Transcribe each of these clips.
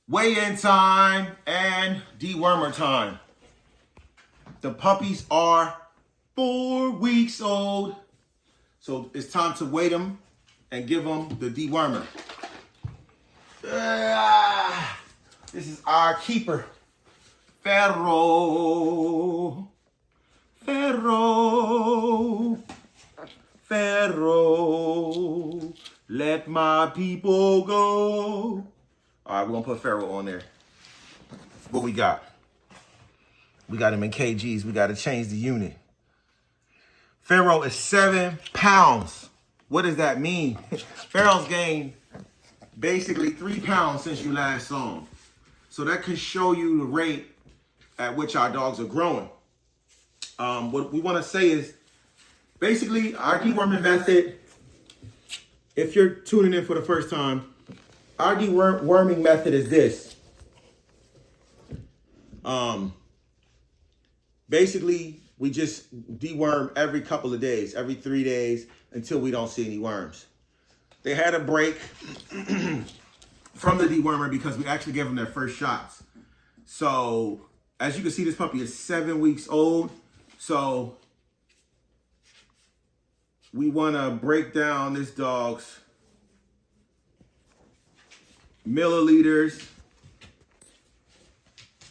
Weigh-in time and dewormer time. The puppies are 4 weeks old, so it's time to weigh them and give them the dewormer. This is our keeper, Pharaoh. Pharaoh, let my people go. All right, we're gonna put Pharaoh on there. What we got? We got him in kgs. We got to change the unit. Pharaoh is 7 pounds. What does that mean? Pharaoh's gained basically 3 pounds since you last saw him. So that can show you the rate at which our dogs are growing. What we want to say is basically our deworming method, if you're tuning in for the first time, our deworming method is this. Basically, we just deworm every couple of days, every 3 days, until we don't see any worms. They had a break from the dewormer because we actually gave them their first shots. So, as you can see, this puppy is 7 weeks old. So, we want to break down this dog's milliliters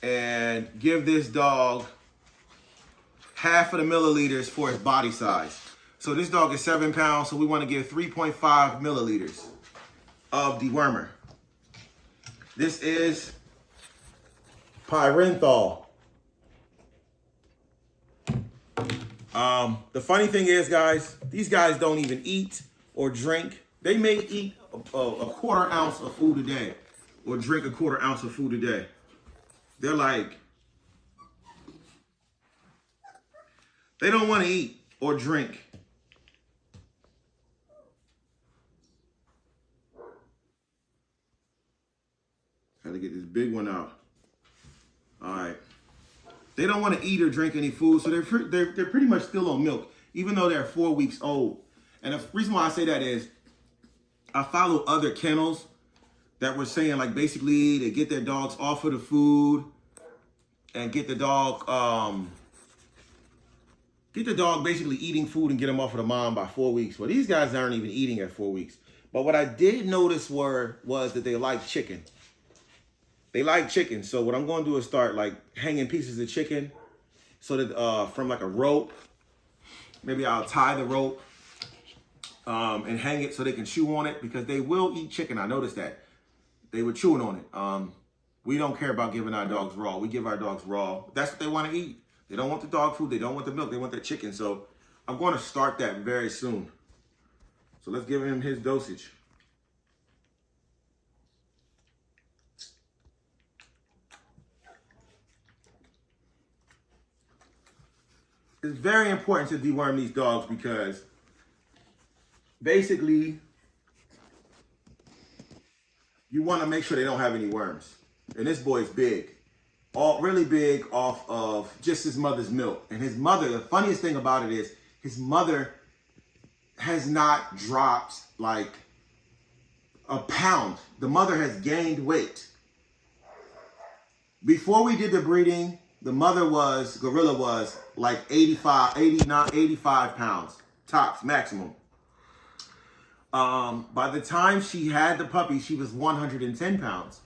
and give this dog half of the milliliters for his body size. So this dog is 7 pounds, so we want to give 3.5 milliliters of dewormer. This is pyrenthal. The funny thing is, guys, these guys don't even eat or drink. They may eat a quarter ounce of food a day or drink a quarter ounce of food a day. They're like, they don't want to eat or drink. Got to get this big one out. All right. They don't want to eat or drink any food, so they're pretty much still on milk, even though they're 4 weeks old. And the reason why I say that is I follow other kennels that were saying, like, basically they get their dogs off of the food and get the dog basically eating food and get them off of the mom by 4 weeks. Well, these guys aren't even eating at 4 weeks. But what I did notice was that they like chicken. They like chicken. So what I'm going to do is start like hanging pieces of chicken so that from like a rope, maybe I'll tie the rope and hang it so they can chew on it, because they will eat chicken. I noticed that. They were chewing on it. We don't care about giving our dogs raw. We give our dogs raw. That's what they want to eat. They don't want the dog food. They don't want the milk. They want the chicken. So I'm going to start that very soon. So let's give him his dosage. It's very important to deworm these dogs because basically you want to make sure they don't have any worms. And this boy is big, really big off of just his mother's milk. And his mother, the funniest thing about it is his mother has not dropped like a pound. The mother has gained weight. Before we did the breeding, the gorilla was like 85 pounds, tops, maximum. By the time she had the puppy, she was 110 pounds.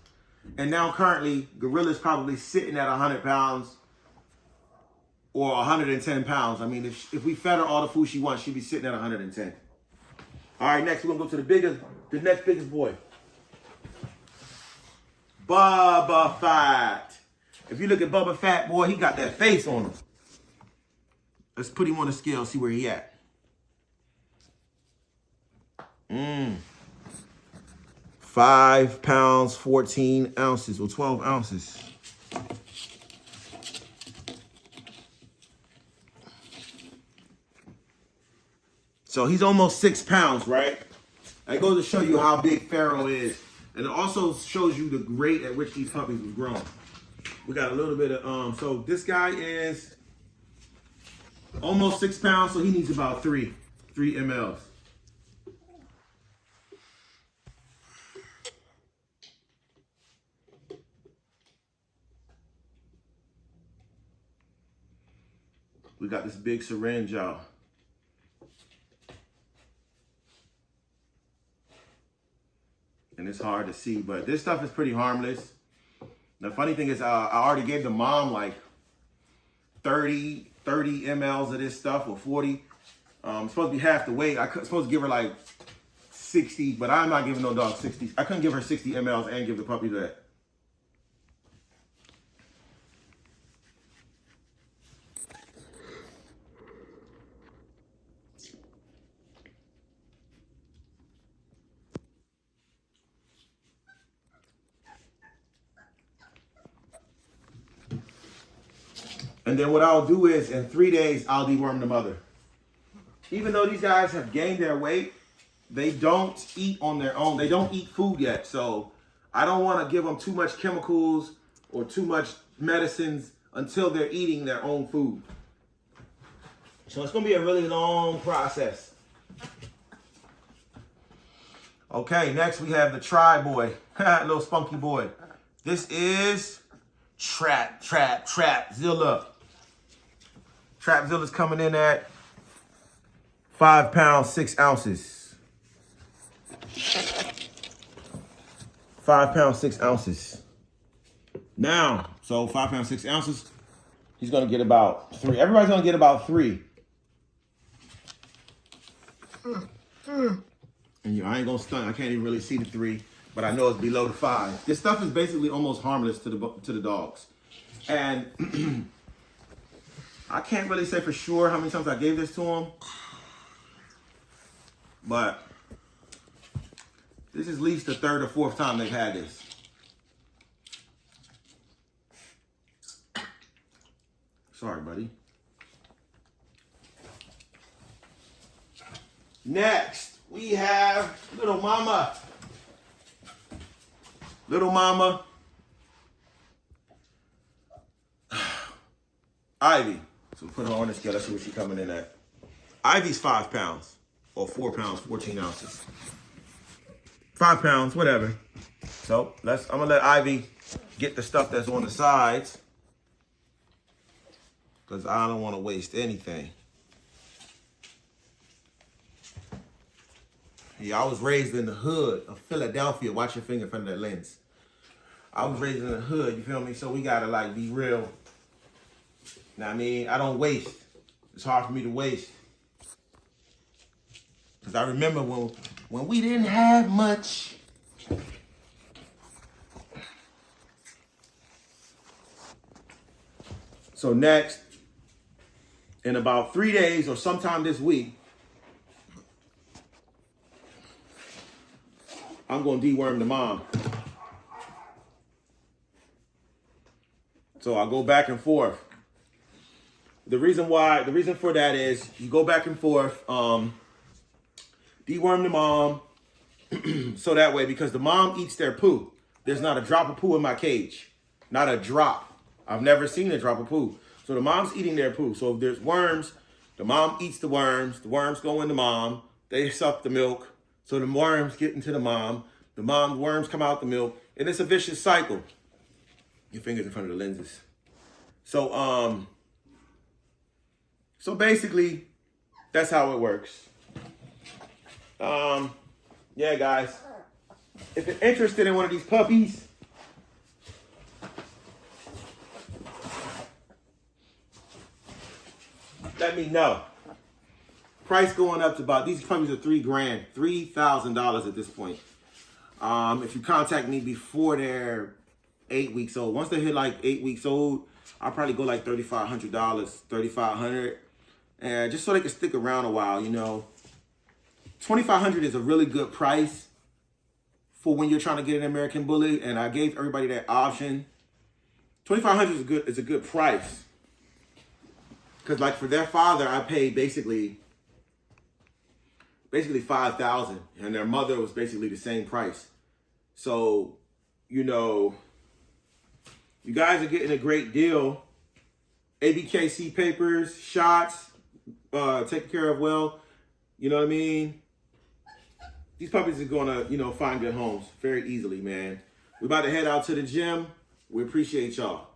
And now currently, gorilla's probably sitting at 100 pounds or 110 pounds. I mean, if we fed her all the food she wants, she'd be sitting at 110. All right, next we're gonna go to the next biggest boy. Bubba Fat. If you look at Bubba Fat, boy, he got that face on him. Let's put him on the scale, see where he at. 5 pounds, 14 ounces, or 12 ounces. So he's almost 6 pounds, right? That goes to show you how big Pharaoh is. And it also shows you the rate at which these puppies was growing. We got a little bit of, so this guy is almost 6 pounds, so he needs about 3 mLs. We got this big syringe, y'all. And it's hard to see, but this stuff is pretty harmless. The funny thing is, I already gave the mom like 30 mLs of this stuff, or 40. It's supposed to be half the weight. I'm supposed to give her like 60, but I'm not giving no dog 60. I couldn't give her 60 mLs and give the puppy that. And then what I'll do is, in 3 days, I'll deworm the mother. Even though these guys have gained their weight, they don't eat on their own. They don't eat food yet. So I don't want to give them too much chemicals or too much medicines until they're eating their own food. So it's going to be a really long process. Okay, next we have the Try Boy. Little spunky boy. This is Trapzilla. Trapzilla's coming in at 5 pounds, 6 ounces. 5 pounds, 6 ounces. Now, so 5 pounds, 6 ounces, he's going to get about 3. Everybody's going to get about 3. And I ain't going to stunt. I can't even really see the 3, but I know it's below the 5. This stuff is basically almost harmless to the dogs. And I can't really say for sure how many times I gave this to him, but this is at least the 3rd or 4th time they've had this. Sorry, buddy. Next, we have little mama. Little mama. Ivy. So we put her on the scale. Let's see what she's coming in at. Ivy's 5 pounds, or 4 pounds, 14 ounces. 5 pounds, whatever. So I'm gonna let Ivy get the stuff that's on the sides, because I don't want to waste anything. Yeah, I was raised in the hood of Philadelphia. Watch your finger in front of that lens. I was raised in the hood, you feel me? So we gotta like be real. Now, I mean, I don't waste. It's hard for me to waste. Because I remember when we didn't have much. So next, in about 3 days or sometime this week, I'm going to deworm the mom. So I'll go back and forth. The reason for that is you go back and forth, deworm the mom, so that way, because the mom eats their poo. There's not a drop of poo in my cage. Not a drop. I've never seen a drop of poo. So the mom's eating their poo. So if there's worms, the mom eats the worms go in the mom, they suck the milk, so the worms get into the mom worms come out the milk, and it's a vicious cycle. Your fingers in front of the lenses. So basically, that's how it works. Yeah, guys. If you're interested in one of these puppies, let me know. Price going up to about, these puppies are $3,000, $3,000 at this point. If you contact me before they're 8 weeks old, once they hit like 8 weeks old, I'll probably go like $3,500, $3,500, and just so they can stick around a while, you know. $2,500 is a really good price for when you're trying to get an American Bully, and I gave everybody that option. $2,500 is a good price, because like for their father, I paid basically $5,000, and their mother was basically the same price. So, you know, you guys are getting a great deal. ABKC papers, shots, taken care of well. You know what I mean? These puppies are gonna, you know, find good homes very easily, man. We're about to head out to the gym. We appreciate y'all.